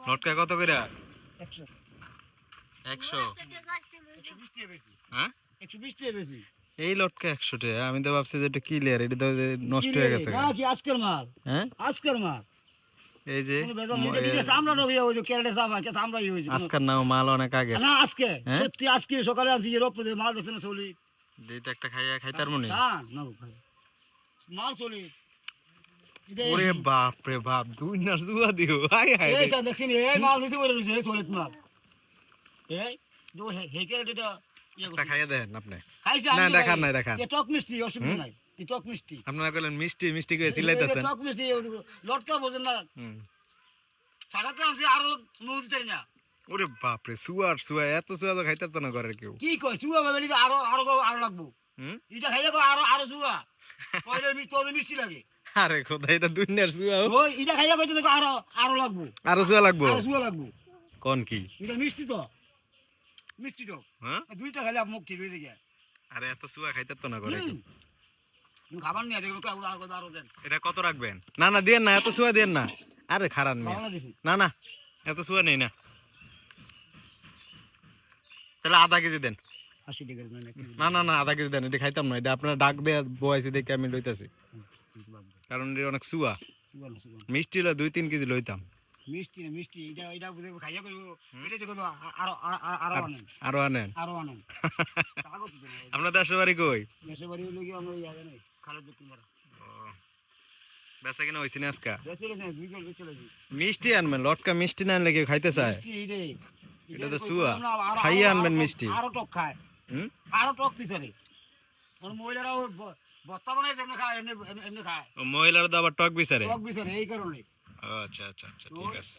লটকা কত করে? 100 100। 120 টাকা বেশি। হ্যাঁ 120 টাকা বেশি। এই লটকা 100 টাকা। আমি তো ভাবছি যে এটা ক্লিয়ার, এটা তো নষ্ট হয়ে গেছে। না কি আজকের মাল? হ্যাঁ আজকের মাল। এই যে কোনো বেজাল নেই, এটা বিদেশে আমরা নই, ওই যে কেরাটে সাবা কেস আমরাই হইছি। আজকাল নাও মাল অনেক আগে। না আজকে হ্যাঁ? সত্যি আজকে সকালে আনছি যে রপ্ত মাল দেখছেন না চলি। যেটা একটা খাইতার মনে। না না ভাই মাল চলি। ওরে বাপ রে বাপ, দুই না জুয়া দিও। হাই হাই এই স্যার দেখছেন এই মাল নিচে পড়ে রইছে, এই সলিড মাল। এই দো হে কেরাটেটা একটা খাইয়া দেন আপনি। খাইছে না আমি দেখান নাই দেখান। এ টক মিষ্টি অসুবিধা নাই, এ টক মিষ্টি। আপনারা কইলেন মিষ্টি মিষ্টি করে চিল্লাইতেছেন। টক মিষ্টি লটকা বোঝেন না। সারাতে আনছি আরো নদী তাই না। ওরে বাপ রে, সুয়া এত সুয়া তো খাইতে তো না করে কেউ। কি কই চুয়া বেলি আরো আরো আরো লাগবো। এটা খাইলে আরো আরো চুয়া কইলে মিষ্টি লাগে। আরে খোদা, এটা দুনিয়ার সুয়া। ওই এটা খাইলে কইতে দেখো আরো আরো লাগবো। আরো সুয়া লাগবো? আরো চুয়া লাগবো। কোন কি? এটা মিষ্টি তো। মিষ্টি তো। হ্যাঁ দুইটা খাইলে মুখ ঠিক হয়ে যায়। আরে এত সুয়া খাইতে তো না করে কেউ। খাবার নিয়ে দেখো আরো দেন। এটা কত রাখবেন? না না দেন না, এত সুয়া দেন না। আরে খারান মিয়া। না না এত সুয়া নেই না। তাহলে আধা কেজি দেন। 80 টাকা না না না আধা কেজি দেন, এটা খাইতাম না। এটা আপনার ডাক দেয়া বয়াইছি দেখে আমি লইতাছি, কারণ এটা অনেক সুয়া। মিষ্টি হলে 2-3 কেজি লইতাম। মিষ্টি না মিষ্টি, এটা এটা বুঝে খাইয়া কইব, এটা দেখো আরো আরো আনেন। আরো আনেন? আরো আনেন। আপনার দেশের বাড়ি কই? দেশের বাড়ি হলো কি আমরা ইয়া নাই, খালেদপুর মারা। বেচা কিনা হইছে না আজকে? বেচে না দুই কিলো বেচে লাগি। মিষ্টি আনবেন, লটকা মিষ্টি না আনলে কেউ খাইতে চায়? মিষ্টি এটা তো সুয়া, খাইয়ে আনবেন মিষ্টি। আরো টক খায়, আরো টক পিছারে। আর মহিলারা বস্তা বানাইছে এমনি খায়, এমনি এমনি খায়। মহিলারা তো আবার টক বিচারে? টক পিছারে এই কারণে। আচ্ছা আচ্ছা আচ্ছা ঠিক আছে।